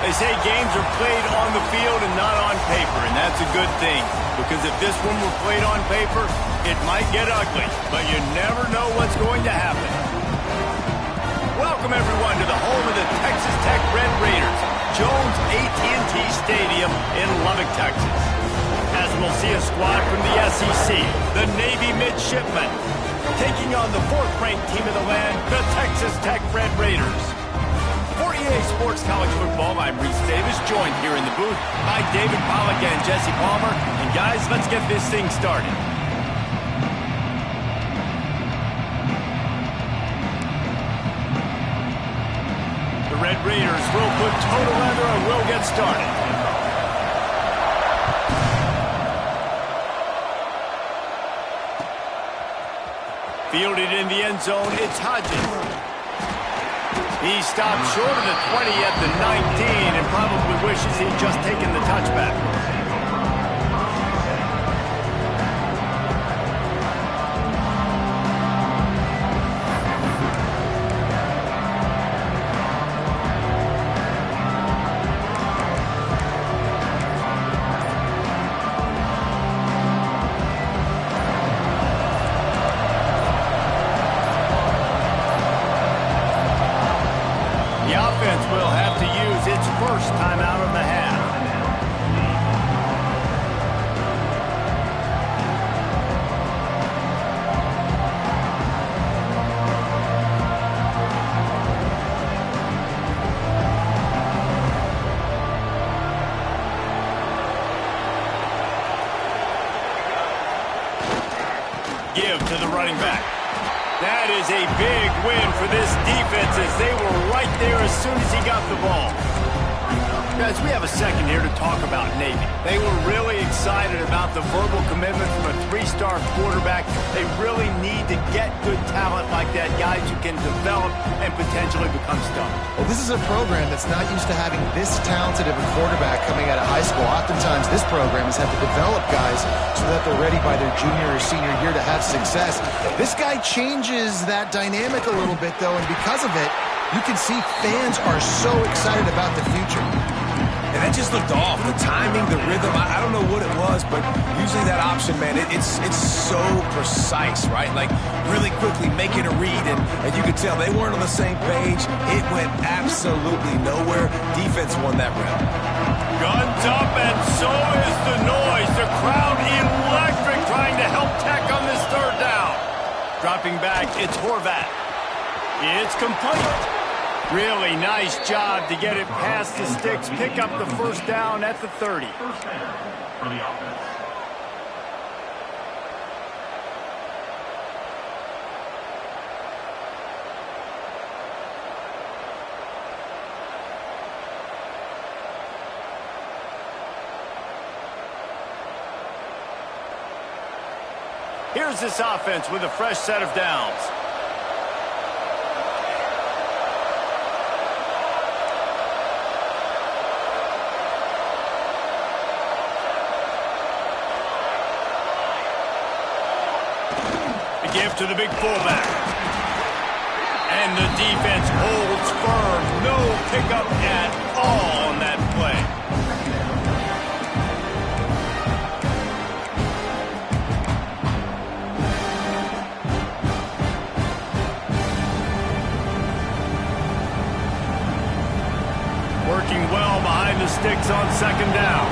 They say games are played on the field and not on paper, and that's a good thing. Because if this one were played on paper, it might get ugly. But you never know what's going to happen. Welcome, everyone, to the home of the Texas Tech Red Raiders, Jones AT&T Stadium in Lubbock, Texas. As we'll see a squad from the SEC, the Navy Midshipmen, taking on the fourth-ranked team of the land, the Texas Tech Red Raiders. For EA Sports College Football, I'm Reese Davis, joined here in the booth by David Pollack and Jesse Palmer. And guys, let's get this thing started. The Red Raiders will put total leather and will get started. Fielded in the end zone, it's Hodges. He stopped short of the 20 at the 19 and probably wishes he'd just taken the touchback. The offense will have to use its first timeout of the half. Give to the running back. That is a big win for this defense as they were right there as soon as he got the ball. Guys, we have a second here to talk about Navy. They were really excited about the verbal commitment from a three-star quarterback. They really need to get good talent like that, guys who can develop and potentially become stars. Well, this is a program that's not used to having this talented of a quarterback coming out of high school. Oftentimes, this program has had to develop guys so that they're ready by their junior or senior year to have success. This guy changes that dynamic a little bit, though, and because of it, you can see fans are so excited about the future. And that just looked off. The timing, the rhythm, I don't know what it was, but using that option, man, it's so precise, right? Like, really quickly making a read, and you could tell they weren't on the same page. It went absolutely nowhere. Defense won that round. Guns up, and so is the noise. The crowd electric trying to help Tech on this third down. Dropping back, it's Horvat. It's complete. Really nice job to get it past the sticks, pick up the first down at the 30. First down for the offense. Here's this offense with a fresh set of downs. Give to the big fullback. And the defense holds firm. No pickup at all on that play. Working well behind the sticks on second down.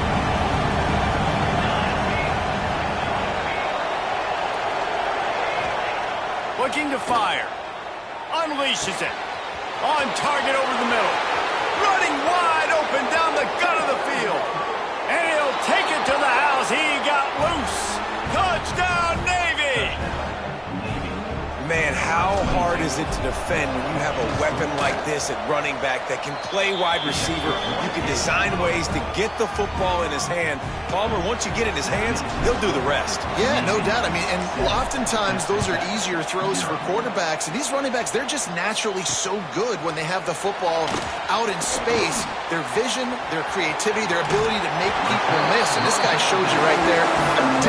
Looking to fire. Unleashes it. On target over the middle. Running wide open down the gut of the field. And he'll take it to the house. He got loose. Touchdown, Navy! Man, how hard is it to defend when you have a weapon like this at running back that can play wide receiver? You can design ways to get the football in his hand. Palmer, once you get it in his hands, he'll do the rest. Yeah, no doubt. I mean, and oftentimes those are easier throws for quarterbacks. And these running backs, they're just naturally so good when they have the football out in space. Their vision, their creativity, their ability to make people miss. And this guy shows you right there a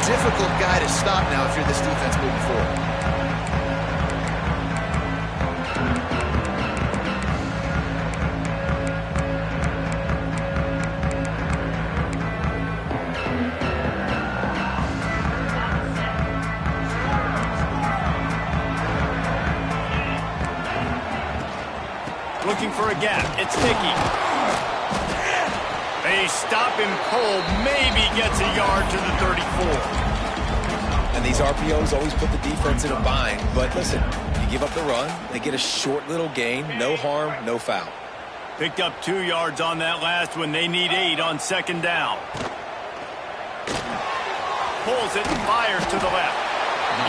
difficult guy to stop now if you're this defense moving forward. Looking for a gap. It's Mickey. They stop him cold. Maybe gets a yard to the 34. And these RPOs always put the defense in a bind. But listen, you give up the run, they get a short little gain. No harm, no foul. Picked up 2 yards on that last one. They need 8 on second down. Pulls it and fires to the left.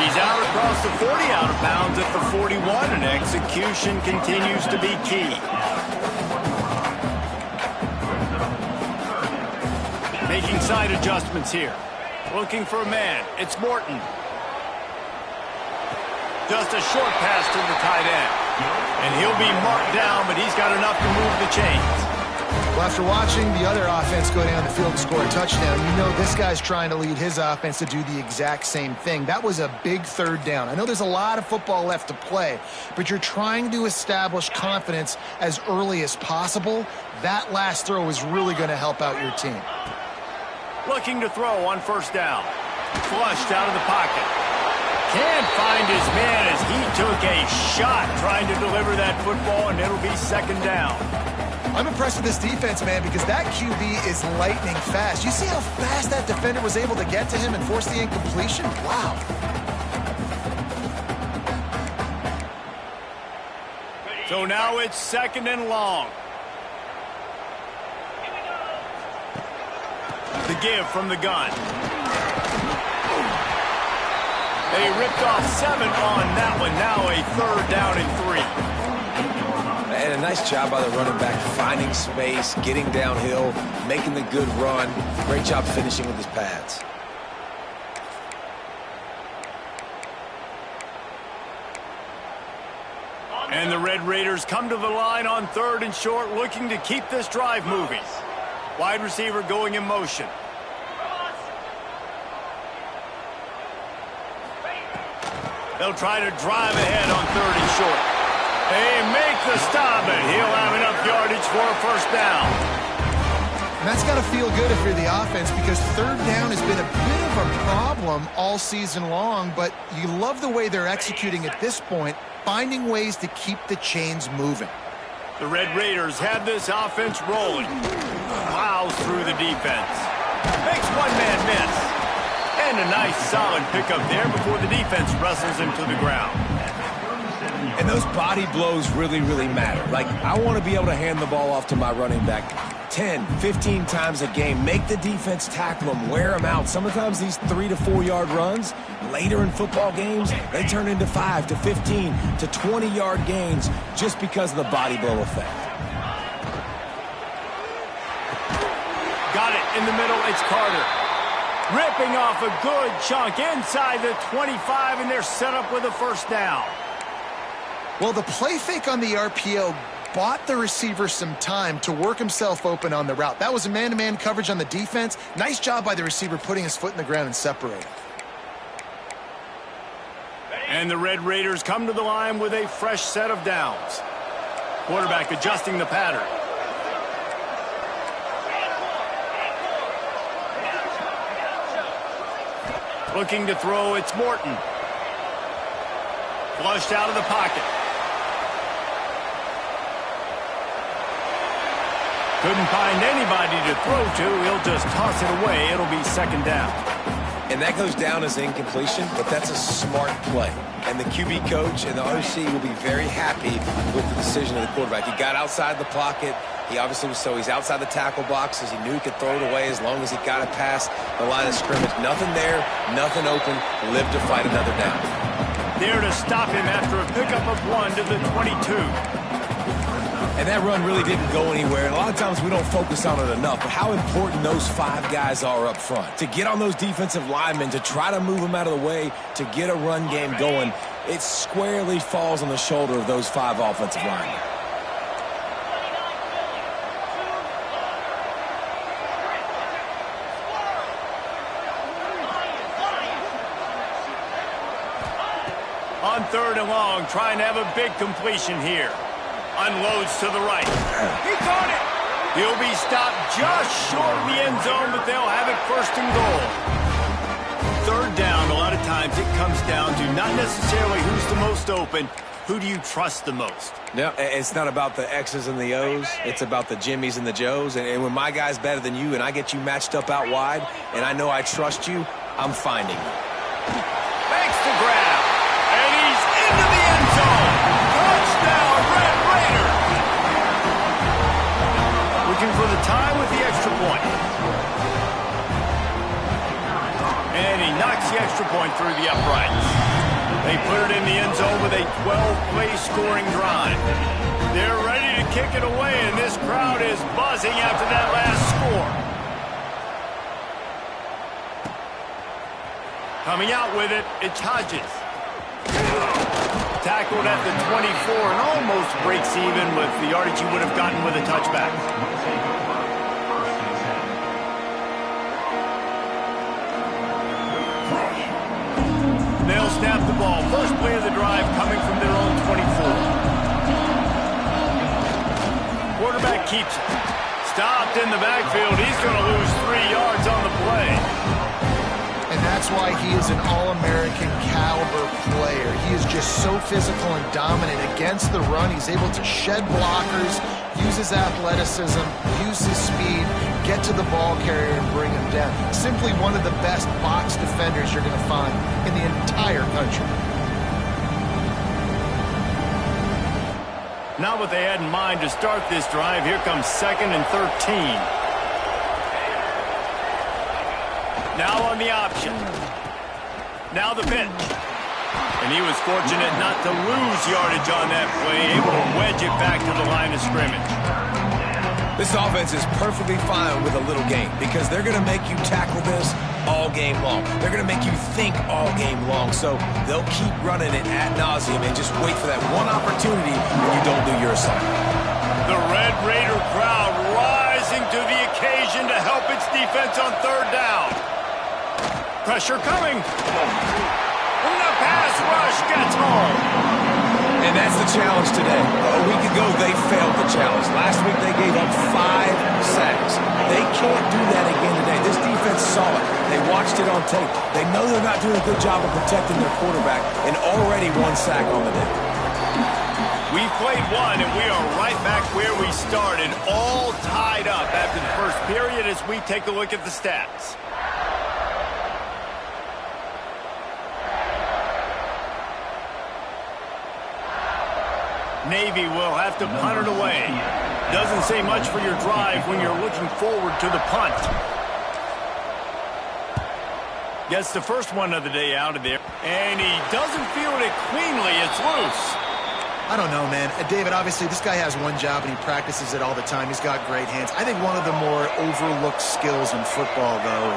He's out across the 40, out of bounds at the 41, and execution continues to be key. Making side adjustments here. Looking for a man. It's Morton. Just a short pass to the tight end. And he'll be marked down, but he's got enough to move the chains. Well, after watching the other offense go down the field and score a touchdown, you know this guy's trying to lead his offense to do the exact same thing. That was a big third down. I know there's a lot of football left to play, but you're trying to establish confidence as early as possible. That last throw is really going to help out your team. Looking to throw on first down. Flushed out of the pocket. Can't find his man as he took a shot trying to deliver that football, and it'll be second down. I'm impressed with this defense, man, because that QB is lightning fast. You see how fast that defender was able to get to him and force the incompletion? Wow. So now it's second and long. The give from the gun. They ripped off 7 on that one. Now a third down and 3. And a nice job by the running back, finding space, getting downhill, making the good run. Great job finishing with his pads. And the Red Raiders come to the line on third and short, looking to keep this drive moving. Wide receiver going in motion. They'll try to drive ahead on third and short. They make the stop, and he'll have enough yardage for a first down. And that's got to feel good if you're the offense, because third down has been a bit of a problem all season long, but you love the way they're executing at this point, finding ways to keep the chains moving. The Red Raiders have this offense rolling. Plows through the defense. Makes one man miss. And a nice solid pickup there before the defense wrestles him to the ground. And those body blows really, really matter. Like, I want to be able to hand the ball off to my running back 10, 15 times a game. Make the defense tackle them, wear them out. Sometimes these 3 to 4 yard runs, later in football games, they turn into 5 to 15 to 20 yard gains just because of the body blow effect. Got it in the middle. It's Carter. Ripping off a good chunk inside the 25, and they're set up with a first down. Well, the play fake on the RPO bought the receiver some time to work himself open on the route. That was a man-to-man coverage on the defense. Nice job by the receiver putting his foot in the ground and separating. And the Red Raiders come to the line with a fresh set of downs. Quarterback adjusting the pattern. Looking to throw, it's Morton. Flushed out of the pocket. Couldn't find anybody to throw to. He'll just toss it away. It'll be second down. And that goes down as incompletion, but that's a smart play. And the QB coach and the OC will be very happy with the decision of the quarterback. He got outside the pocket. He obviously was he's outside the tackle boxes. He knew he could throw it away as long as he got it past the line of scrimmage. Nothing there, nothing open. Live to fight another down. There to stop him after a pickup of 1 to the 22. And that run really didn't go anywhere. And a lot of times we don't focus on it enough, but how important those 5 guys are up front. To get on those defensive linemen, to try to move them out of the way, to get a run game going, it squarely falls on the shoulder of those 5 offensive linemen. On third and long, trying to have a big completion here. Unloads to the right. He caught it. He'll be stopped just short of the end zone, but they'll have it first and goal. Third down, a lot of times times it comes down to not necessarily who's the most open, who do you trust the most? Yeah, it's not about the X's and the O's. It's about the Jimmys and the Joes. And when my guy's better than you and I get you matched up out wide and I know I trust you, I'm finding you. Makes the grab. And he's into the end zone. Touchdown, Red Raiders. Looking for the tie with the extra point. And he knocks the extra point through the uprights. They put it in the end zone with a 12-play scoring drive. They're ready to kick it away, and this crowd is buzzing after that last score. Coming out with it, it's Hodges. Tackled at the 24 and almost breaks even with the yardage he would have gotten with a touchback. They'll snap the ball. First play of the drive coming from their own 24. Quarterback keeps it. Stopped in the backfield. He's going to lose 3 yards on the play. And that's why he is an All-American caliber player. He is just so physical and dominant against the run. He's able to shed blockers, use his athleticism, use his speed, get to the ball carrier and bring him down. Simply one of the best box defenders you're going to find in the entire country. Not what they had in mind to start this drive. Here comes 2nd and 13. Now on the option. Now the pitch. And he was fortunate not to lose yardage on that play, able to wedge it back to the line of scrimmage. This offense is perfectly fine with a little game because they're going to make you tackle this all game long. They're going to make you think all game long. So they'll keep running it ad nauseum and just wait for that one opportunity when you don't do your assignment. The Red Raider crowd rising to the occasion to help its defense on 3rd down. Pressure coming. And the pass rush gets home. And that's the challenge today. A week ago, they failed the challenge. Last week, they gave up 5 sacks. They can't do that again today. This defense saw it. They watched it on tape. They know they're not doing a good job of protecting their quarterback, and already 1 sack on the day. We played one, and we are right back where we started, all tied up after the first period as we take a look at the stats. Navy will have to punt it away. Doesn't say much for your drive when you're looking forward to the punt. Gets the first one of the day out of there. And he doesn't field it cleanly. It's loose. I don't know, man. David, obviously, this guy has one job, and he practices it all the time. He's got great hands. I think one of the more overlooked skills in football, though,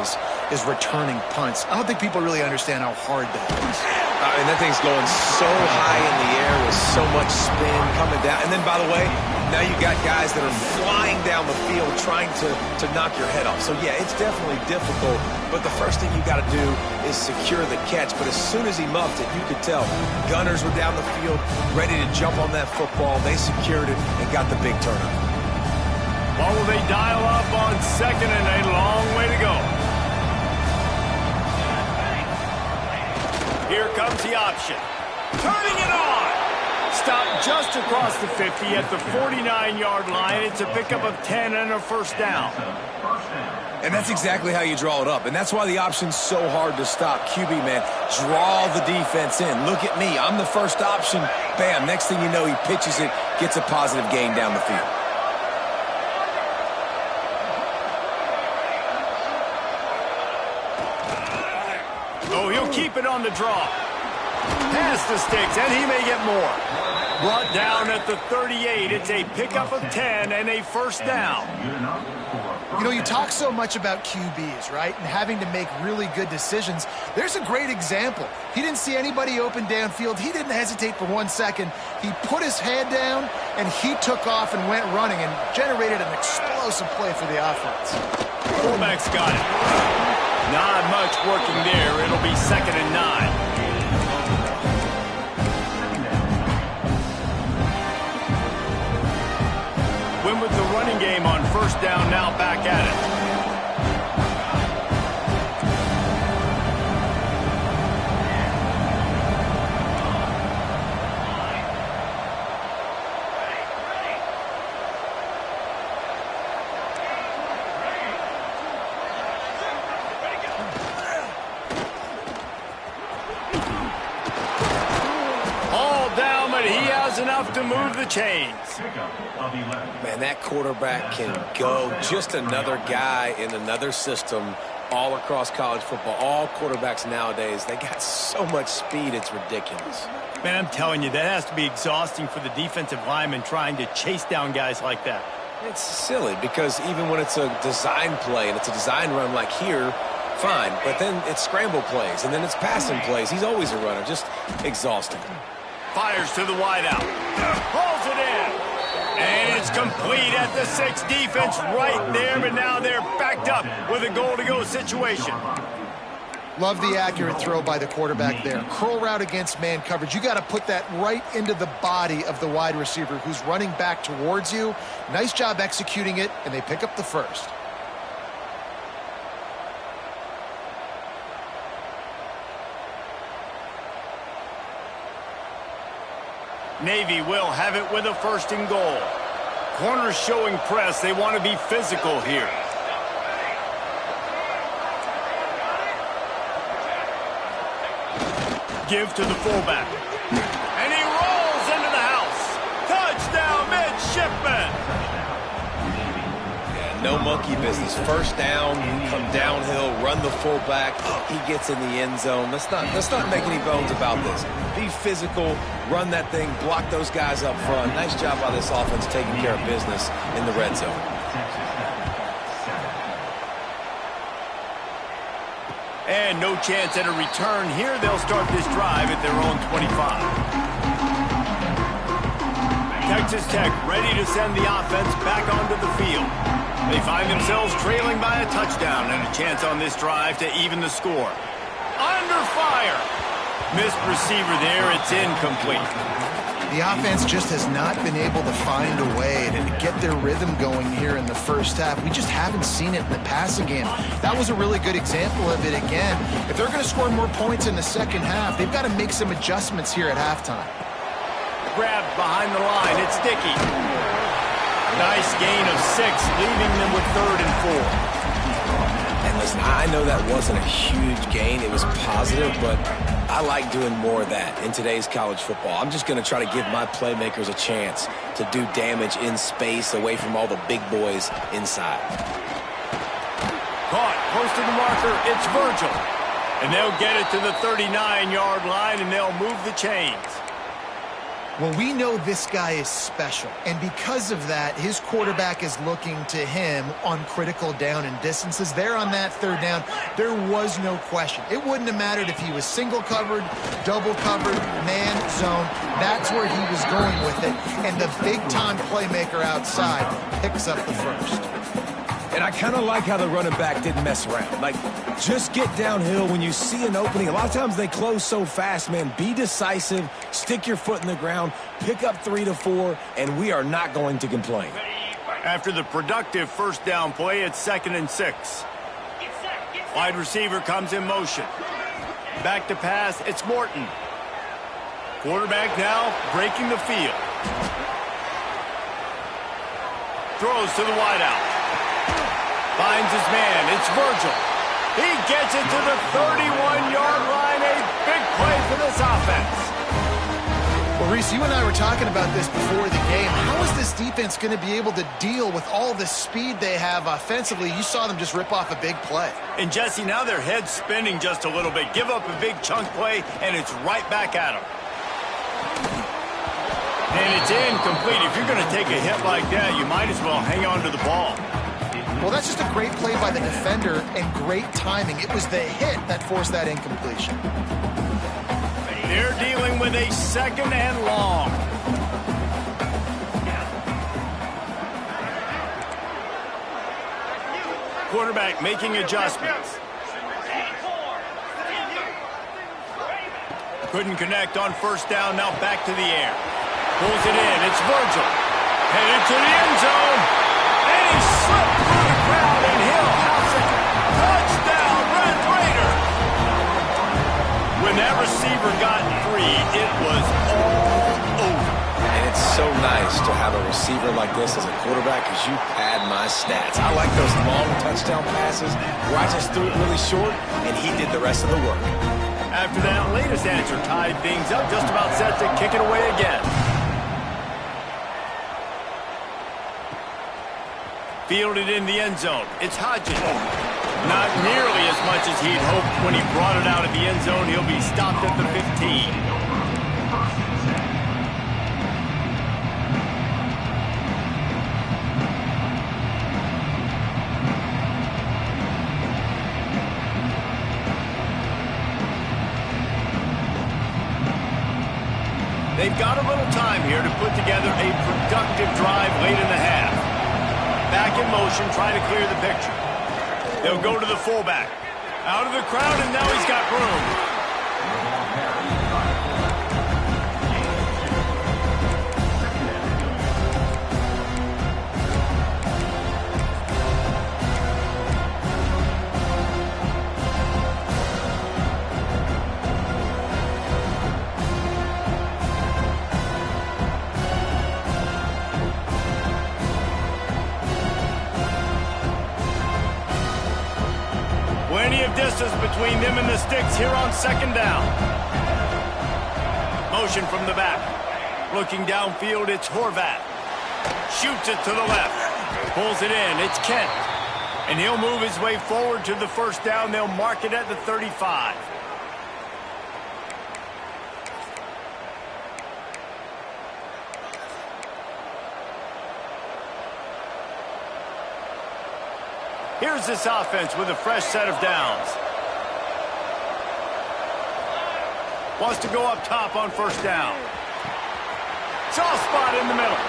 is returning punts. I don't think people really understand how hard that is. And that thing's going so high in the air with so much spin coming down. And then, by the way, now you got guys that are flying down the field trying to knock your head off. So, yeah, it's definitely difficult. But the first thing you got to do is secure the catch. But as soon as he muffed it, you could tell gunners were down the field ready to jump on that football. They secured it and got the big turnover. Well, will they dial up on 2nd and a long way to go? Here comes the option. Turning it on. Stopped just across the 50 at the 49-yard line. It's a pickup of 10 and a 1st down. And that's exactly how you draw it up. And that's why the option's so hard to stop. QB, man, draw the defense in. Look at me. I'm the first option. Bam. Next thing you know, he pitches it, gets a positive gain down the field. Oh, he'll keep it on the draw. Pass the sticks, and he may get more. Brought down at the 38. It's a pickup of 10 and a 1st down. You know, you talk so much about QBs, right, and having to make really good decisions. There's a great example. He didn't see anybody open downfield. He didn't hesitate for 1 second. He put his head down, and he took off and went running and generated an explosive play for the offense. Fullback's got it. Not much working there. It'll be 2nd and 9. Win with the running game on 1st down, now back at it. enough to move the chains. Man, that quarterback can go. Just another guy in another system all across college football. All quarterbacks nowadays, they got so much speed, it's ridiculous. Man, I'm telling you, that has to be exhausting for the defensive lineman trying to chase down guys like that. It's silly because even when it's a design play and it's a design run like here, fine. But then it's scramble plays and then it's passing plays. He's always a runner. Just exhausting. Fires to the wideout. Pulls it in. And it's complete at the 6. Defense right there, but now they're backed up with a goal-to-go situation. Love the accurate throw by the quarterback there. Curl route against man coverage. You got to put that right into the body of the wide receiver who's running back towards you. Nice job executing it, and they pick up the first. Navy will have it with a 1st and goal. Corners showing press. They want to be physical here. Give to the fullback. And he rolls into the house. Touchdown, midshipman. Yeah, no monkey business. 1st down, come downhill, run the fullback. He gets in the end zone. Let's not make any bones about this. Be physical, run that thing, block those guys up front. Nice job by this offense taking care of business in the red zone. And no chance at a return here. They'll start this drive at their own 25. Texas Tech ready to send the offense back onto the field. They find themselves trailing by a touchdown and a chance on this drive to even the score. Under fire. Missed receiver there. It's incomplete. The offense just has not been able to find a way to get their rhythm going here in the first half. We just haven't seen it in the passing game. That was a really good example of it again. If they're going to score more points in the second half, they've got to make some adjustments here at halftime. Grabbed behind the line. It's Dickey. Nice gain of 6, leaving them with 3rd and 4. And listen, I know that wasn't a huge gain. It was positive, but I like doing more of that in today's college football. I'm just going to try to give my playmakers a chance to do damage in space away from all the big boys inside. Caught, close to the marker, it's Virgil. And they'll get it to the 39-yard line, and they'll move the chains. Well, we know this guy is special, and because of that, his quarterback is looking to him on critical down and distances. There on that 3rd down, there was no question. It wouldn't have mattered if he was single covered, double covered, man zone. That's where he was going with it, and the big-time playmaker outside picks up the first. And I kind of like how the running back didn't mess around. Like, just get downhill when you see an opening. A lot of times they close so fast, man. Be decisive, stick your foot in the ground, pick up 3 to 4, and we are not going to complain. After the productive 1st down play, it's 2nd and 6. Wide receiver comes in motion. Back to pass, it's Morton. Quarterback now breaking the field. Throws to the wideout. Finds his man. It's Virgil. He gets it to the 31-yard line. A big play for this offense. Well, Reese, you and I were talking about this before the game. How is this defense going to be able to deal with all the speed they have offensively? You saw them just rip off a big play. And, Jesse, now their head's spinning just a little bit. Give up a big chunk play, and it's right back at them. And it's incomplete. If you're going to take a hit like that, you might as well hang on to the ball. Well, that's just a great play by the defender and great timing. It was the hit that forced that incompletion. They're dealing with a 2nd and long. Quarterback making adjustments. Couldn't connect on 1st down, now back to the air. Pulls it in, it's Virgil. Headed to the end zone. And he slipped through the crowd, and he'll house it. Touchdown, Red Raider. When that receiver got 3, it was all over. And it's so nice to have a receiver like this as a quarterback because you pad my stats. I like those long touchdown passes where I just threw it really short, and he did the rest of the work. After that latest answer tied things up, just about set to kick it away again. Fielded in the end zone. It's Hodges. Not nearly as much as he'd hoped when he brought it out of the end zone. He'll be stopped at the 15. They've got a little time here to put together a productive drive late in the half. Back in motion, trying to clear the picture. They'll go to the fullback. Out of the crowd, and now he's got room. Plenty of distance between them and the sticks here on second down. Motion from the back. Looking downfield, it's Horvat. Shoots it to the left. Pulls it in, it's Kent. And he'll move his way forward to the first down. They'll mark it at the 35. Here's this offense with a fresh set of downs. Wants to go up top on first down. Soft spot in the middle.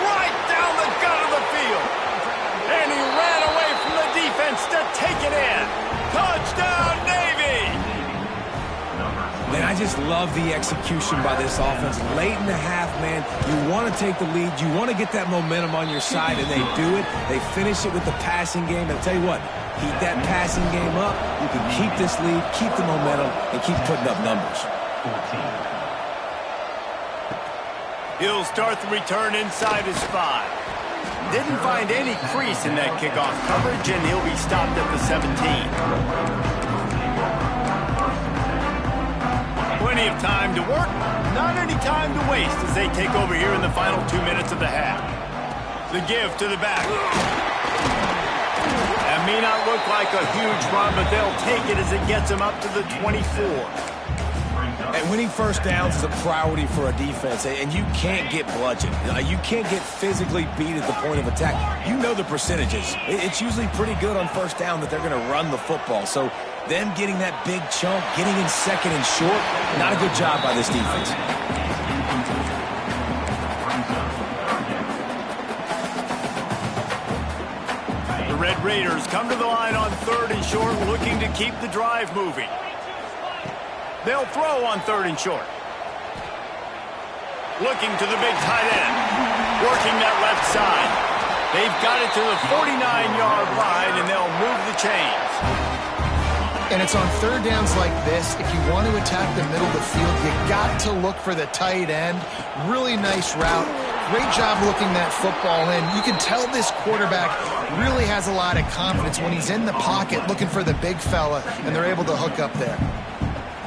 Right down the gut of the field. And he ran away from the defense to take it in. Touchdown, Navy! Man, I just love the execution by this offense. Late in the half, man, you want to take the lead. You want to get that momentum on your side, and they do it. They finish it with the passing game. And I'll tell you what, keep that passing game up. You can keep this lead, keep the momentum, and keep putting up numbers. He'll start the return inside his 5. Didn't find any crease in that kickoff coverage, and he'll be stopped at the 17. Plenty of time to work, not any time to waste as they take over here in the final 2 minutes of the half. The give to the back. That may not look like a huge run, but they'll take it as it gets them up to the 24. And winning first downs is a priority for a defense, and you can't get bludgeoned. You can't get physically beat at the point of attack. You know the percentages. It's usually pretty good on first down that they're going to run the football. So them getting that big chunk, getting in second and short, not a good job by this defense. The Red Raiders come to the line on 3rd and short, looking to keep the drive moving. They'll throw on 3rd and short. Looking to the big tight end. Working that left side. They've got it to the 49-yard line, and they'll move the chains. And it's on third downs like this. If you want to attack the middle of the field, you got to look for the tight end. Really nice route. Great job looking that football in. You can tell this quarterback really has a lot of confidence when he's in the pocket looking for the big fella, and they're able to hook up there.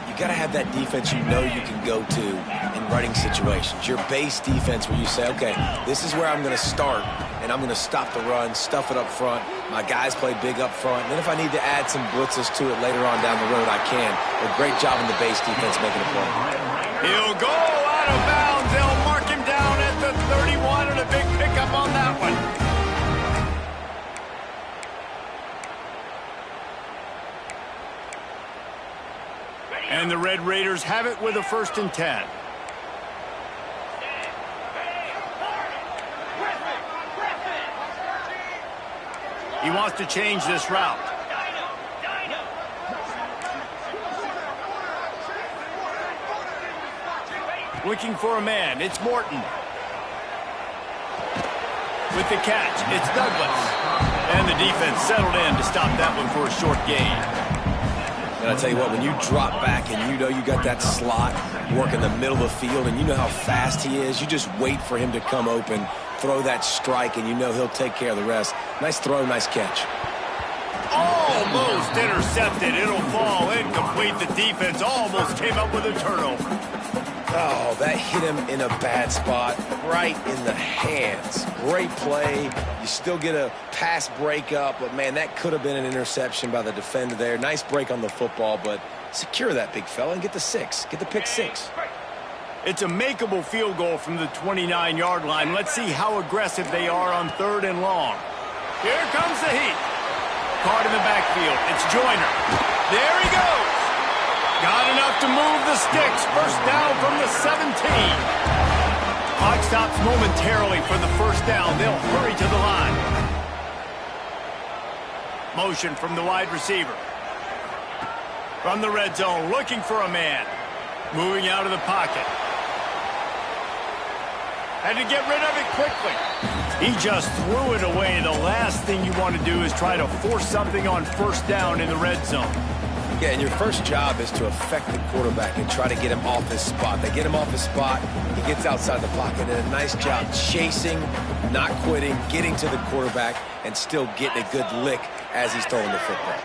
You got to have that defense you know you can go to in running situations. Your base defense where you say, okay, this is where I'm going to start, and I'm going to stop the run, stuff it up front. My guys play big up front. And then if I need to add some blitzes to it later on down the road, I can. But great job in the base defense making a play. He'll go out of bounds. They'll mark him down at the 31, and a big pickup on that one. And the Red Raiders have it with a 1st and 10. He wants to change this route. Looking for a man. It's Morton. With the catch, it's Douglas. And the defense settled in to stop that one for a short gain. And I tell you what, when you drop back and you know you got that slot work in the middle of the field and you know how fast he is, you just wait for him to come open, throw that strike, and you know he'll take care of the rest. Nice throw, nice catch. Almost intercepted. It'll fall incomplete. The defense almost came up with a turnover. Oh, that hit him in a bad spot, right in the hands. Great play. You still get a pass breakup, but, man, that could have been an interception by the defender there. Nice break on the football, but secure that big fella and get the 6. Get the pick 6. It's a makeable field goal from the 29-yard line. Let's see how aggressive they are on 3rd and long. Here comes the heat. Caught in the backfield. It's Joyner. There he goes. Got enough to move the sticks. First down from the 17. Clock stops momentarily for the first down. They'll hurry to the line. Motion from the wide receiver. From the red zone, looking for a man. Moving out of the pocket. Had to get rid of it quickly. He just threw it away. The last thing you want to do is try to force something on first down in the red zone. Yeah, and your first job is to affect the quarterback and try to get him off his spot. They get him off his spot, he gets outside the pocket, and a nice job chasing, not quitting, getting to the quarterback, and still getting a good lick as he's throwing the football.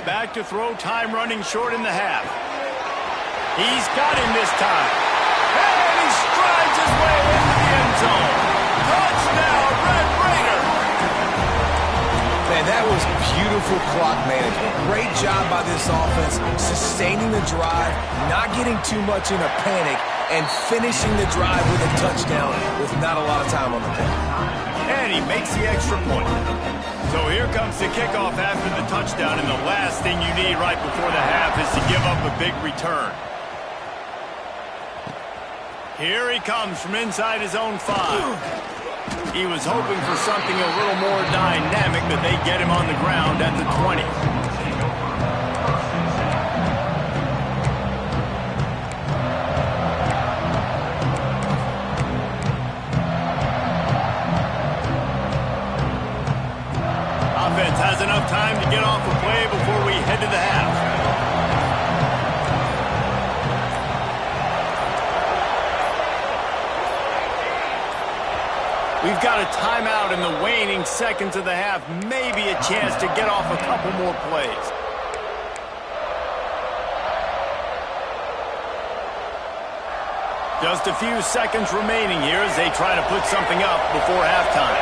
Back to throw, time running short in the half. He's got him this time. And he strides his way into the end zone. Touchdown, Red Raider! Man, that was beautiful clock management. Great job by this offense, sustaining the drive, not getting too much in a panic, and finishing the drive with a touchdown with not a lot of time on the clock. And he makes the extra point. So here comes the kickoff after the touchdown, and the last thing you need right before the half is to give up a big return. Here he comes from inside his own 5. He was hoping for something a little more dynamic, but they get him on the ground at the 20. Offense has enough time to get off a play before we head to the half. We've got a timeout in the waning seconds of the half. Maybe a chance to get off a couple more plays. Just a few seconds remaining here as they try to put something up before halftime.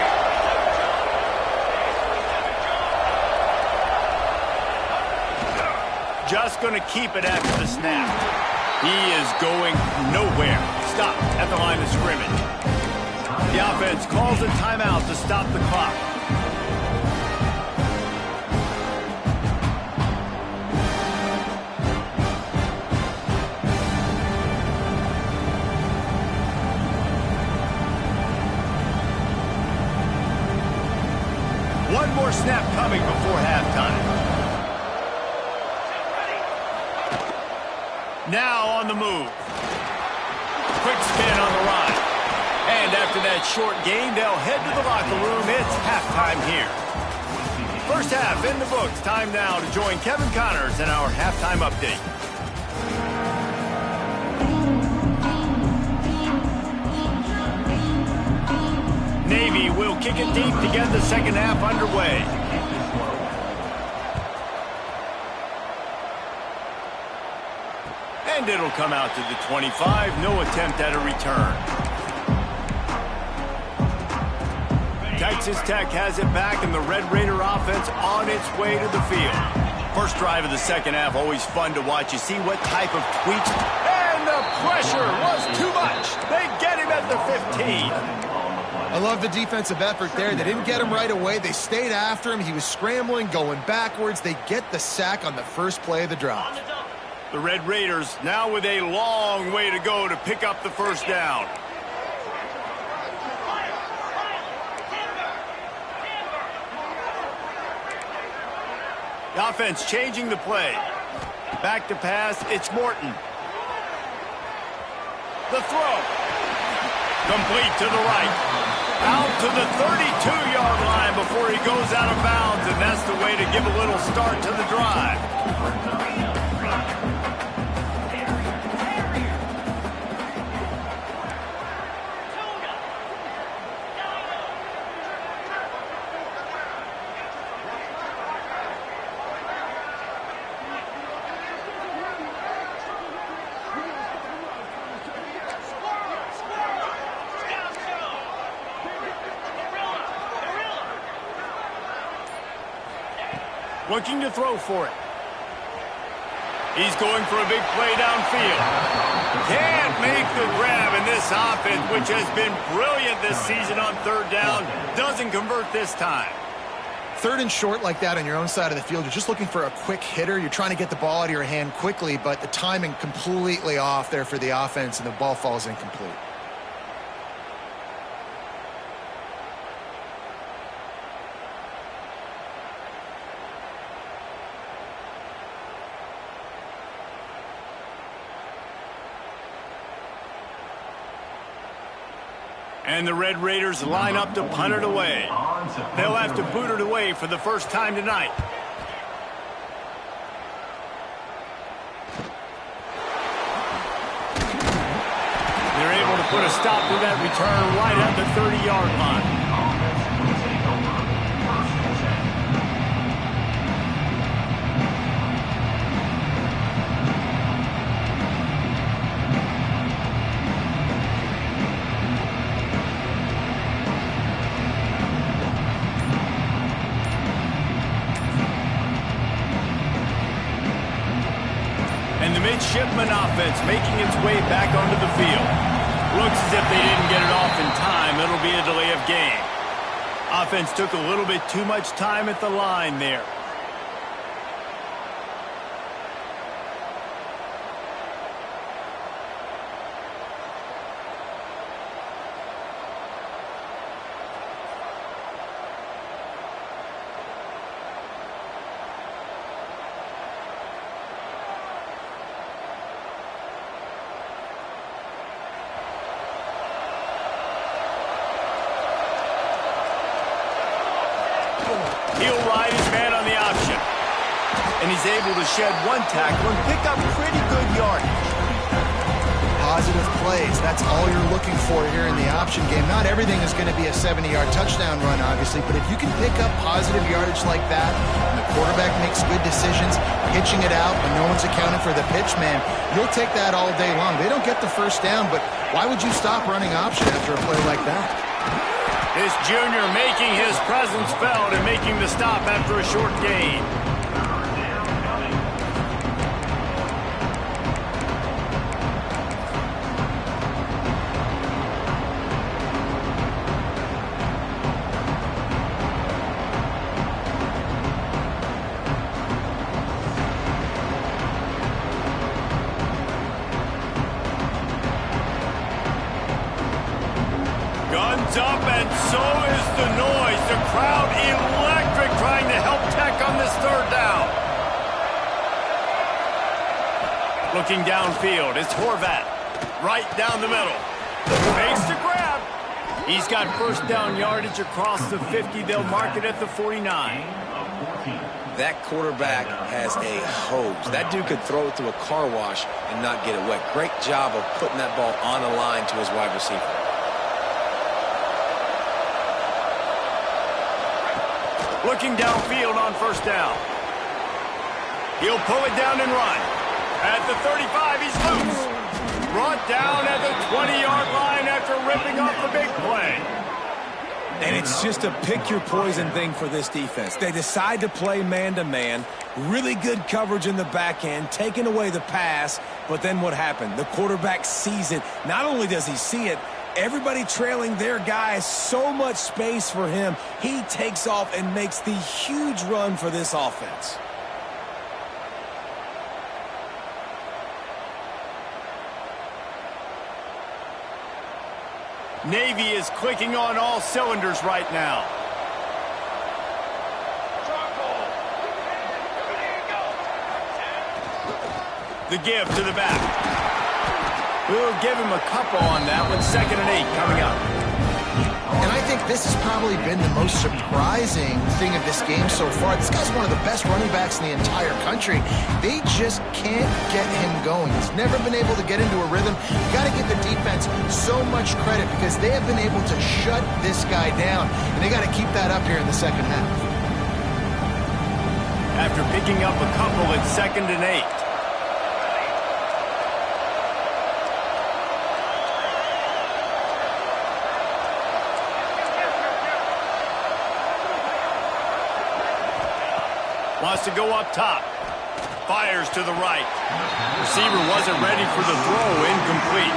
Just going to keep it after the snap. He is going nowhere. Stop at the line of scrimmage. The offense calls a timeout to stop the clock. One more snap coming before halftime. Now on the move. Quick spin on the run. And after that short gain, they'll head to the locker room. It's halftime here. First half in the books. Time now to join Kevin Connors in our halftime update. Navy will kick it deep to get the second half underway. And it'll come out to the 25. No attempt at a return. Texas Tech has it back, and the Red Raider offense on its way to the field. First drive of the second half, always fun to watch. You see what type of tweaks. And the pressure was too much. They get him at the 15. I love the defensive effort there. They didn't get him right away. They stayed after him. He was scrambling, going backwards. They get the sack on the first play of the drive. The Red Raiders now with a long way to go to pick up the first down. The offense changing the play. Back to pass, it's Morton. The throw. Complete to the right. Out to the 32-yard line before he goes out of bounds, and that's the way to give a little start to the drive. looking to throw for it. He's going for a big play downfield. Can't make the grab, and this offense, which has been brilliant this season on third down, doesn't convert this time. Third and short like that on your own side of the field, you're just looking for a quick hitter. You're trying to get the ball out of your hand quickly, but the timing completely off there for the offense, and the ball falls incomplete. And the Red Raiders line up to punt it away. They'll have to boot it away for the first time tonight. They're able to put a stop to that return right at the 30-yard line. Midshipman offense making its way back onto the field. Looks as if they didn't get it off in time. It'll be a delay of game. Offense took a little bit too much time at the line there. He'll ride his man on the option. And he's able to shed one tackle and pick up pretty good yardage. Positive plays, that's all you're looking for here in the option game. Not everything is going to be a 70-yard touchdown run, obviously, but if you can pick up positive yardage like that, and the quarterback makes good decisions, pitching it out when no one's accounting for the pitch, man, you'll take that all day long. They don't get the first down, but why would you stop running option after a play like that? This junior making his presence felt and making the stop after a short gain. Guns up, and so is the noise. The crowd electric, trying to help Tech on this third down. Looking downfield, it's Horvat. Right down the middle. Makes the grab. He's got first down yardage across the 50. They'll mark it at the 49. That quarterback has a hose. That dude could throw it through a car wash and not get it wet. Great job of putting that ball on the line to his wide receiver. Looking downfield on first down. He'll pull it down and run. At the 35, he's loose. Brought down at the 20-yard line after ripping off the big play. And it's just a pick-your-poison thing for this defense. They decide to play man-to-man, really good coverage in the back end, taking away the pass, but then what happened? The quarterback sees it. Not only does he see it, everybody trailing their guy, so much space for him. He takes off and makes the huge run for this offense. Navy is clicking on all cylinders right now. The give to the back. We'll give him a couple on that one. 2nd and 8 coming up. And I think this has probably been the most surprising thing of this game so far. This guy's one of the best running backs in the entire country. They just can't get him going. He's never been able to get into a rhythm. You got to give the defense so much credit because they have been able to shut this guy down. And they got to keep that up here in the second half. After picking up a couple, it's 2nd and 8. Wants to go up top. Fires to the right. Receiver wasn't ready for the throw. Incomplete.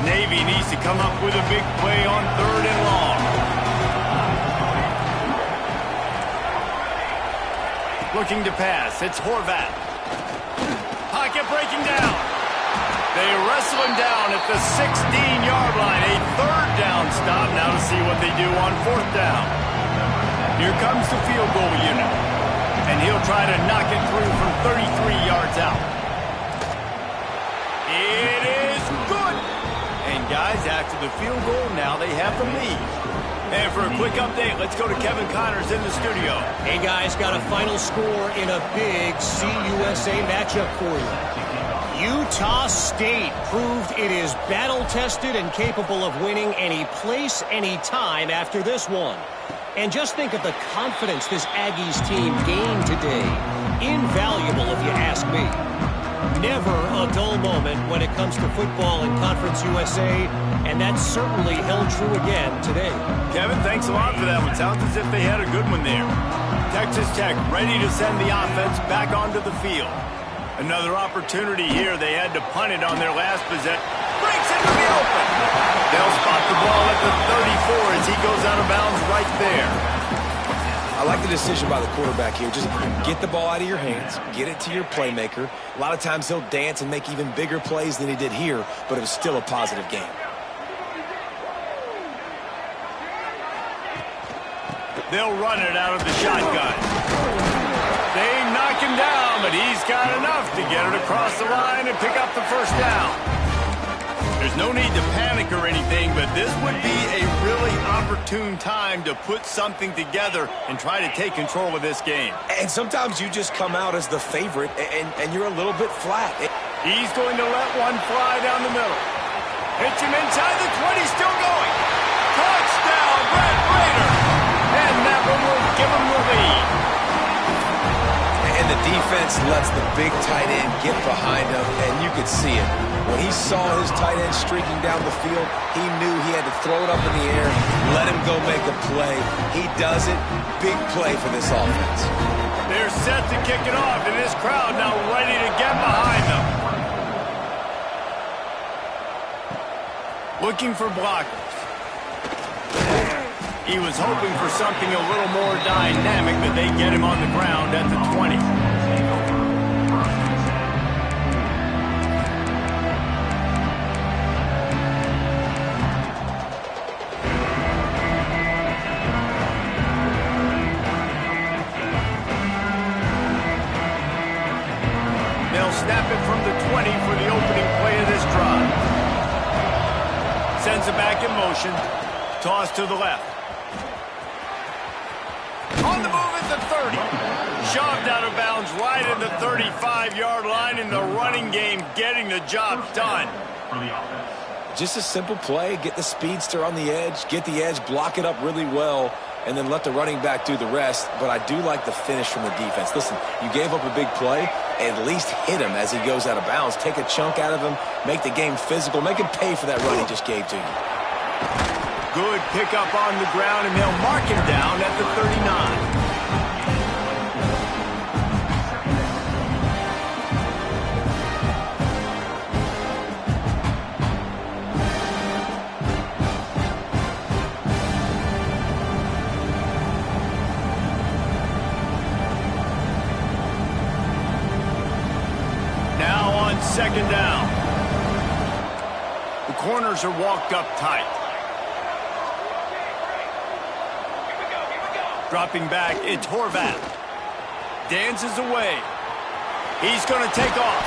Navy needs to come up with a big play on 3rd and long. Looking to pass. It's Horvath. Pocket breaking down. They wrestle him down at the 16-yard line. A 3rd down stop. Now to see what they do on 4th down. Here comes the field goal unit. And he'll try to knock it through from 33 yards out. It is good. And guys, after the field goal, now they have the lead. And for a quick update, let's go to Kevin Connors in the studio. Hey guys, got a final score in a big CUSA matchup for you. Utah State proved it is battle-tested and capable of winning any place, any time after this one. And just think of the confidence this Aggies team gained today. Invaluable if you ask me. Never a dull moment when it comes to football in Conference USA, and that certainly held true again today. Kevin, thanks a lot for that one. Sounds as if they had a good one there. Texas Tech ready to send the offense back onto the field. Another opportunity here. They had to punt it on their last possession. Breaks into the open. They'll spot the ball at the 34 as he goes out of bounds right there. I like the decision by the quarterback here. Just get the ball out of your hands, get it to your playmaker. A lot of times he'll dance and make even bigger plays than he did here, but it was still a positive game. They'll run it out of the shotgun. They knock him down, but he's got enough to get it across the line and pick up the 1st down. There's no need to panic or anything, but this would be a really opportune time to put something together and try to take control of this game. And sometimes you just come out as the favorite, and you're a little bit flat. He's going to let one fly down the middle. Hits him inside the 20, still going. Touchdown, Red Raider! And that one will give him the lead. And the defense lets the big tight end get behind him, and you could see it. When he saw his tight end streaking down the field, he knew he had to throw it up in the air, let him go make a play. He does it. Big play for this offense. They're set to kick it off, and this crowd now ready to get behind them. Looking for blockers. He was hoping for something a little more dynamic, but they get him on the ground at the 20. They'll snap it from the 20 for the opening play of this drive. Sends it back in motion. Toss to the left. On the move at the 30. Shoved out of bounds right at the 35-yard line in the running game, getting the job done. Just a simple play. Get the speedster on the edge, get the edge, block it up really well, and then let the running back do the rest. But I do like the finish from the defense. Listen, you gave up a big play. At least hit him as he goes out of bounds. Take a chunk out of him. Make the game physical. Make him pay for that run he just gave to you. Good pickup on the ground, and they'll mark him down at the 39. Now on 2nd down. The corners are walked up tight. Dropping back, it's Horvath. Dances away. He's going to take off.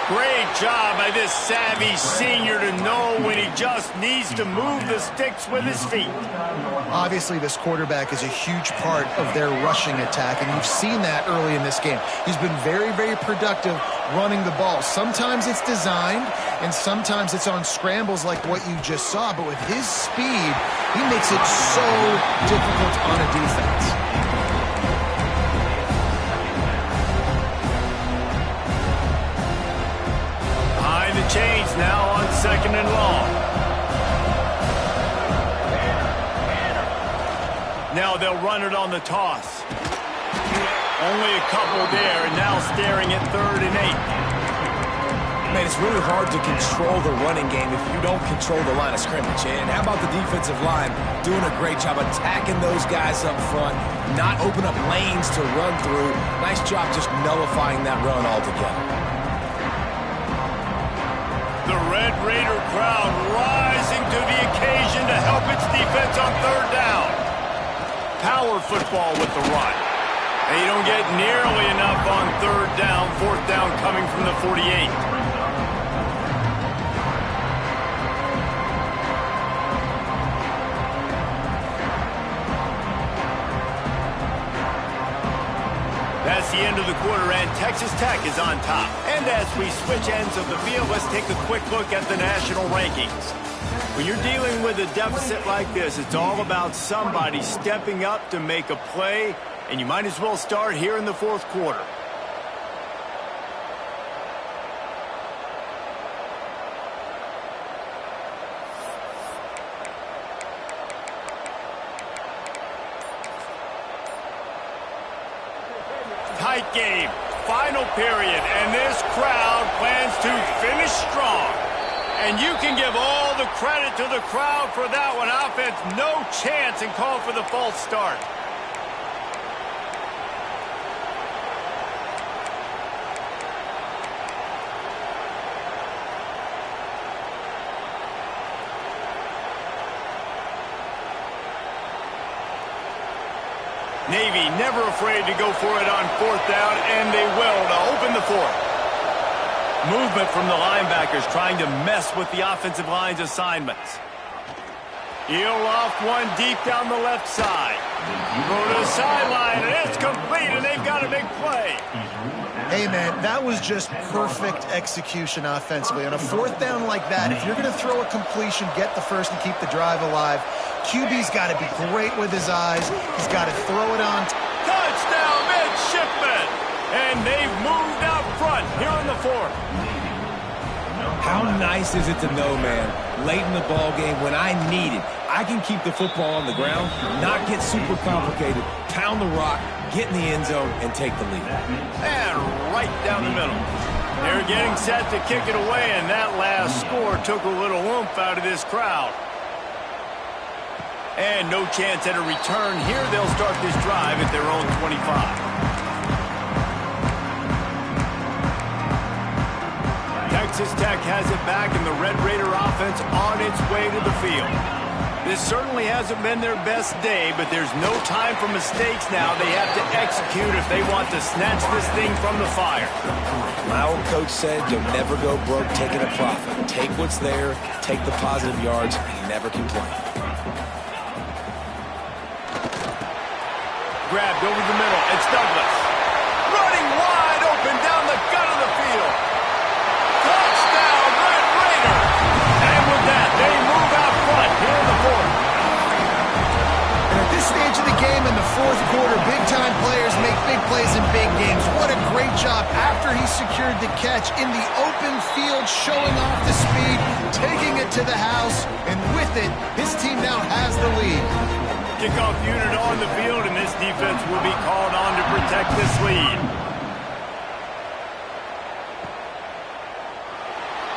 Great job by this savvy senior to know when he just needs to move the sticks with his feet. Obviously, this quarterback is a huge part of their rushing attack, and you've seen that early in this game. He's been very, very productive running the ball. Sometimes it's designed, and sometimes it's on scrambles like what you just saw. But with his speed, he makes it so difficult on a defense. Behind the chains now on 2nd and long. Now they'll run it on the toss. Only a couple there, and now staring at 3rd and 8. Man, it's really hard to control the running game if you don't control the line of scrimmage. And how about the defensive line doing a great job attacking those guys up front, not open up lanes to run through. Nice job just nullifying that run altogether. The Red Raider crowd rising to the occasion to help its defense on 3rd down. Power football with the run. And you don't get nearly enough on 3rd down, 4th down coming from the 48. That's the end of the quarter, and Texas Tech is on top. And as we switch ends of the field, let's take a quick look at the national rankings. When you're dealing with a deficit like this, it's all about somebody stepping up to make a play, and you might as well start here in the 4th quarter. Tight game, final period, and this crowd plans to finish strong. And you can give all the credit to the crowd for that one. Offense, no chance, and call for the false start. Navy never afraid to go for it on 4th down, and they will to open the 4th. Movement from the linebackers trying to mess with the offensive line's assignments. He'll off one deep down the left side. Go to the sideline, and it's complete, and they've got a big play. Hey, man, that was just perfect execution offensively. On a 4th down like that, if you're going to throw a completion, get the first and keep the drive alive, QB's got to be great with his eyes. He's got to throw it on. Touchdown, midshipmen! And they've moved out front here in the 4th. How nice is it to know, man, late in the ball game when I need it, I can keep the football on the ground, not get super complicated, pound the rock, get in the end zone, and take the lead. And right down the middle. They're getting set to kick it away, and that last score took a little oomph out of this crowd. And no chance at a return here. They'll start this drive at their own 25. Texas Tech has it back, and the Red Raider offense on its way to the field. This certainly hasn't been their best day, but there's no time for mistakes now. They have to execute if they want to snatch this thing from the fire. My old coach said you'll never go broke taking a profit. Take what's there, take the positive yards, and never complain. Grabbed over the middle. It's Douglas. Running wide open down the gut of the field. Touchdown, Red Raider. And with that, they move out front here in the 4th. And at this stage of the game in the 4th quarter, big-time players make big plays in big games. What a great job after he secured the catch in the open field, showing off the speed, taking it to the house, and with it, his team now has the lead. Kickoff unit on the field, and this defense will be called on to protect this lead.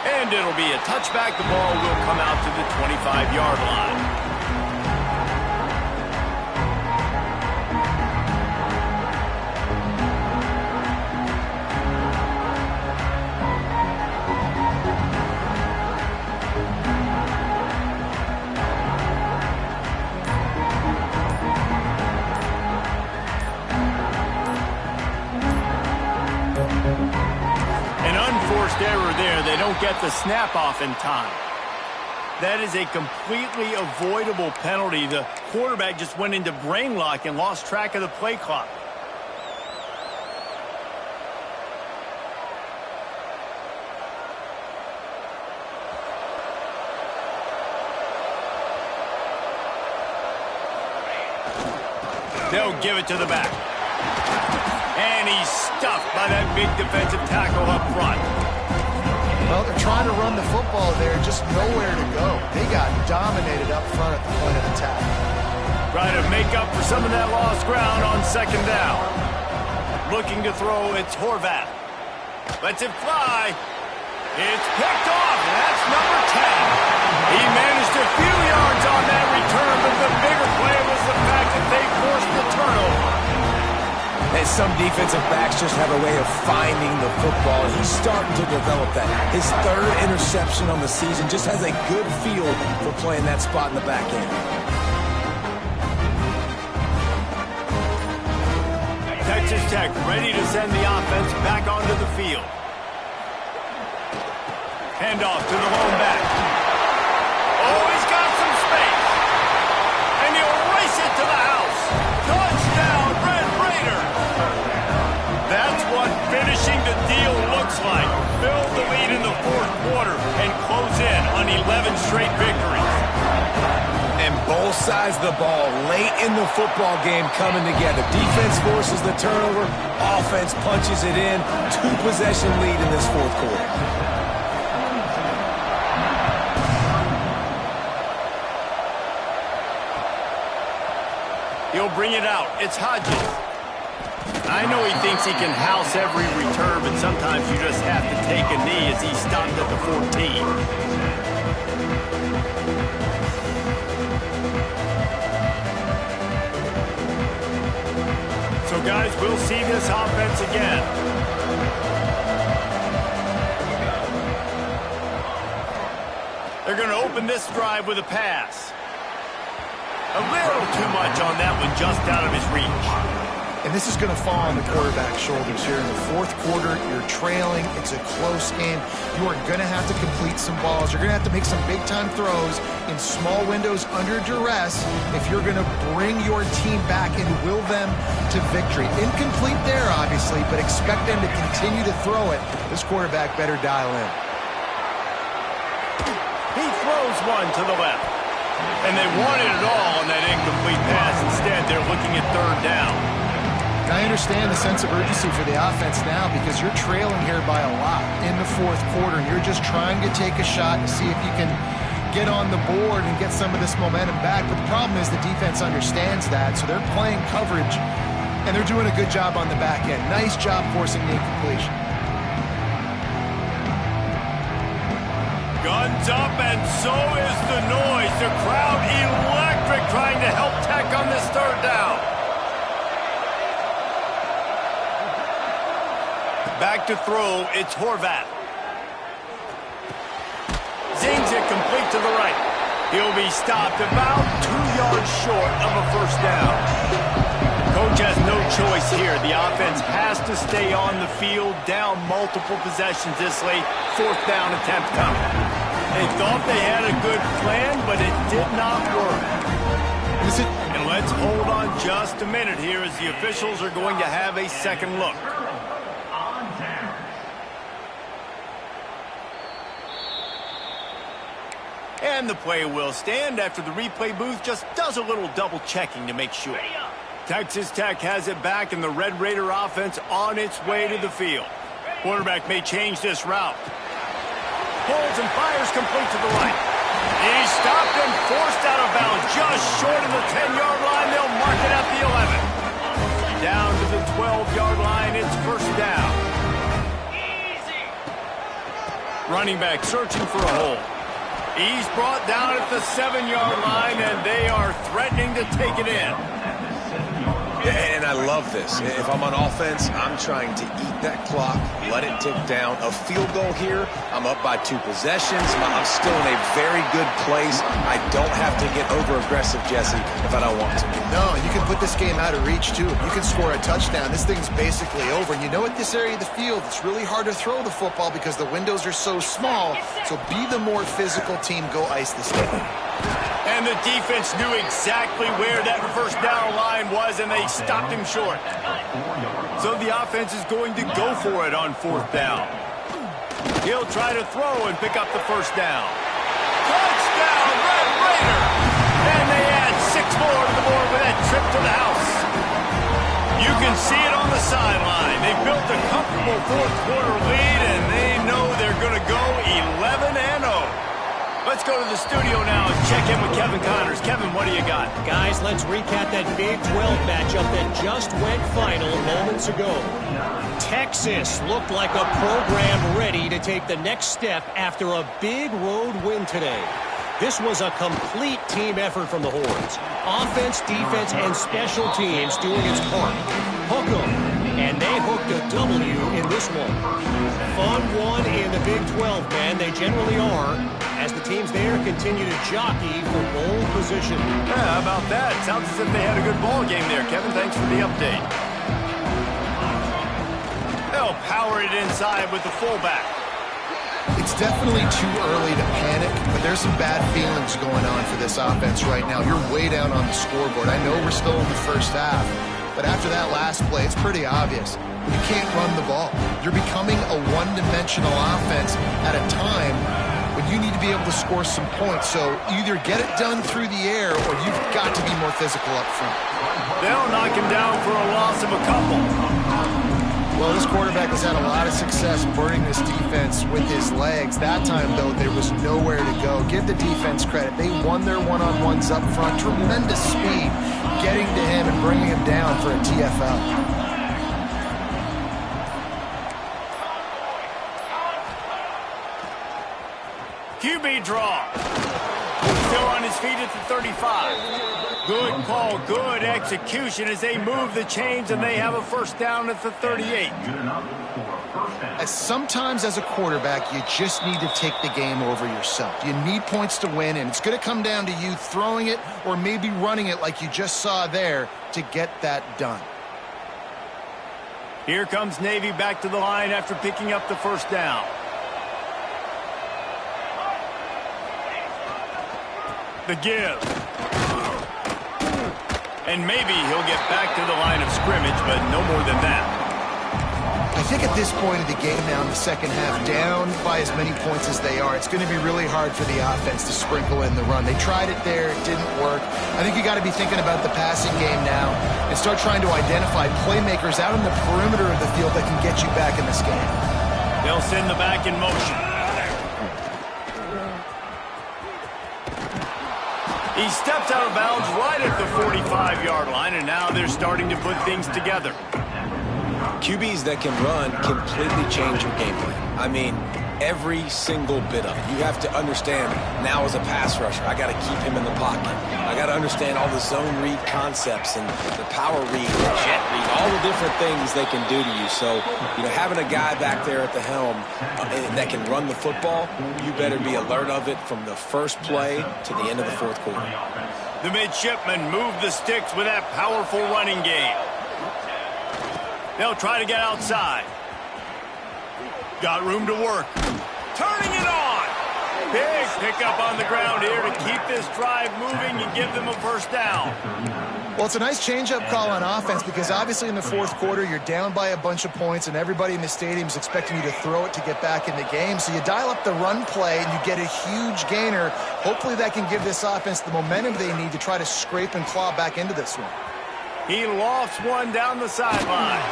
And it'll be a touchback. The ball will come out to the 25-yard line. don't get the snap off in time. That is a completely avoidable penalty. The quarterback just went into brain lock and lost track of the play clock. They'll give it to the back. And he's stuffed by that big defensive tackle up front. Well, they're trying to run the football there, just nowhere to go. They got dominated up front at the point of attack. Trying to make up for some of that lost ground on second down. Looking to throw, it's Horvath. Lets it fly. It's picked off, and that's number 10. He managed a few yards on that return, but the bigger play was the fact that they forced the turnover. And some defensive backs just have a way of finding the football. He's starting to develop that. His third interception on the season just has a good feel for playing that spot in the back end. Texas Tech ready to send the offense back onto the field. Handoff to the lone back. Oh, he's got some space. And he'll race it to the house. Touchdown, Red Raiders. That's what finishing the deal looks like. Build the lead in the fourth quarter and close in on 11 straight victories. And both sides of the ball late in the football game coming together. Defense forces the turnover. Offense punches it in. 2-possession lead in this fourth quarter. He'll bring it out. It's Hodges. I know he thinks he can house every return, but sometimes you just have to take a knee as he stopped at the 14. So, guys, we'll see this offense again. They're going to open this drive with a pass. A little too much on that one, just out of his reach. And this is going to fall on the quarterback's shoulders here in the fourth quarter. You're trailing. It's a close game. You are going to have to complete some balls. You're going to have to make some big-time throws in small windows under duress if you're going to bring your team back and will them to victory. Incomplete there, obviously, but expect them to continue to throw it. This quarterback better dial in. He throws one to the left. And they wanted it all on that incomplete pass. Instead, they're looking at third down. I understand the sense of urgency for the offense now because you're trailing here by a lot in the fourth quarter. You're just trying to take a shot to see if you can get on the board and get some of this momentum back. But the problem is the defense understands that, so they're playing coverage, and they're doing a good job on the back end. Nice job forcing the incompletion. Guns up, and so is the noise. The crowd electric trying to help Tech on this third down. Back to throw, it's Horvath. Zings it complete to the right. He'll be stopped about 2 yards short of a first down. Coach has no choice here. The offense has to stay on the field, down multiple possessions this late. Fourth down attempt coming. They thought they had a good plan, but it did not work. And let's hold on just a minute here as the officials are going to have a second look. And the play will stand after the replay booth just does a little double checking to make sure. Texas Tech has it back, and the Red Raider offense on its way to the field. Quarterback may change this route. Pulls and fires complete to the right. He's stopped and forced out of bounds just short of the 10-yard line. They'll mark it at the 11. Down to the 12-yard line, it's first down. Running back searching for a hole. He's brought down at the 7-yard line, and they are threatening to take it in. And I love this. If I'm on offense, I'm trying to eat that clock, let it tick down. A field goal here, I'm up by 2 possessions. I'm still in a very good place. I don't have to get over-aggressive, Jesse, if I don't want to. No, you can put this game out of reach, too. If you can score a touchdown, this thing's basically over. And you know, at this area of the field, it's really hard to throw the football because the windows are so small. So be the more physical team. Go ice this game. And the defense knew exactly where that first down line was, and they stopped him short. So the offense is going to go for it on 4th down. He'll try to throw and pick up the first down. Touchdown, Red Raider! And they add 6 more to the board with that trip to the house. You can see it on the sideline. They built a comfortable 4th-quarter lead, and they know they're going to go 11-0. Let's go to the studio now and check in with Kevin Connors. Kevin, what do you got? Guys, let's recap that Big 12 matchup that just went final moments ago. Texas looked like a program ready to take the next step after a big road win today. This was a complete team effort from the Horns. Offense, defense, and special teams doing its part. Hook 'em. And they hooked a W in this one. Fun one in the Big 12, man. They generally are, as the teams there continue to jockey for bowl position. Yeah, how about that? Sounds as if they had a good ball game there, Kevin. Thanks for the update. They'll power it inside with the fullback. It's definitely too early to panic, but there's some bad feelings going on for this offense right now. You're way down on the scoreboard. I know we're still in the first half, but after that last play, it's pretty obvious. You can't run the ball. You're becoming a one-dimensional offense at a time when you need to be able to score some points. So either get it done through the air or you've got to be more physical up front. They'll knock him down for a loss of a couple. Well, this quarterback has had a lot of success burning this defense with his legs. That time, though, there was nowhere to go. Give the defense credit. They won their one-on-ones up front. Tremendous speed getting to him and bringing him down for a TFL. QB draw. Still on his feet at the 35. Good call, good execution as they move the chains and they have a first down at the 38. Sometimes as a quarterback, you just need to take the game over yourself. You need points to win, and it's going to come down to you throwing it or maybe running it like you just saw there to get that done. Here comes Navy back to the line after picking up the first down. The give. And maybe he'll get back to the line of scrimmage, but no more than that. I think at this point of the game now in the second half, down by as many points as they are, it's going to be really hard for the offense to sprinkle in the run. They tried it there. It didn't work. I think you got to be thinking about the passing game now and start trying to identify playmakers out in the perimeter of the field that can get you back in this game. They'll send the back in motion. He steps out of bounds right at the 45-yard line, and now they're starting to put things together. QBs that can run completely change your game plan. I mean, every single bit of it. You have to understand now as a pass rusher, I got to keep him in the pocket. I got to understand all the zone read concepts and the power read, the jet read, all the different things they can do to you. So, having a guy back there at the helm that can run the football, you better be alert of it from the first play to the end of the fourth quarter. The midshipmen move the sticks with that powerful running game. They'll try to get outside. Got room to work. Turning it on. Big pickup on the ground here to keep this drive moving and give them a first down. Well, it's a nice change-up call on offense because obviously in the fourth quarter, you're down by a bunch of points and everybody in the stadium is expecting you to throw it to get back in the game. So you dial up the run play and you get a huge gainer. Hopefully that can give this offense the momentum they need to try to scrape and claw back into this one. He lofts one down the sideline.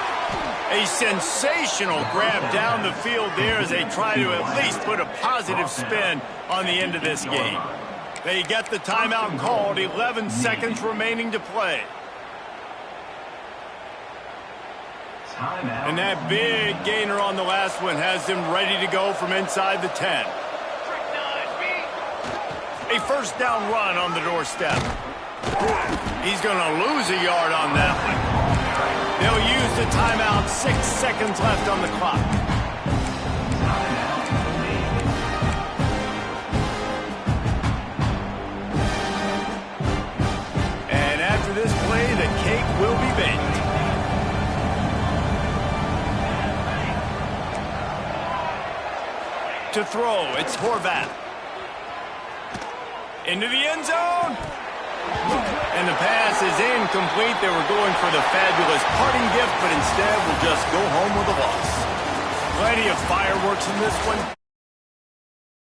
A sensational grab down the field there as they try to at least put a positive spin on the end of this game. They get the timeout called, 11 seconds remaining to play. And that big gainer on the last one has them ready to go from inside the 10. A first down run on the doorstep. He's going to lose a yard on that one. They'll use the timeout. 6 seconds left on the clock. And after this play, the cake will be baked. To throw, it's Horvath. Into the end zone. And the pass is incomplete. They were going for the fabulous parting gift, but instead will just go home with a loss. Plenty of fireworks in this one.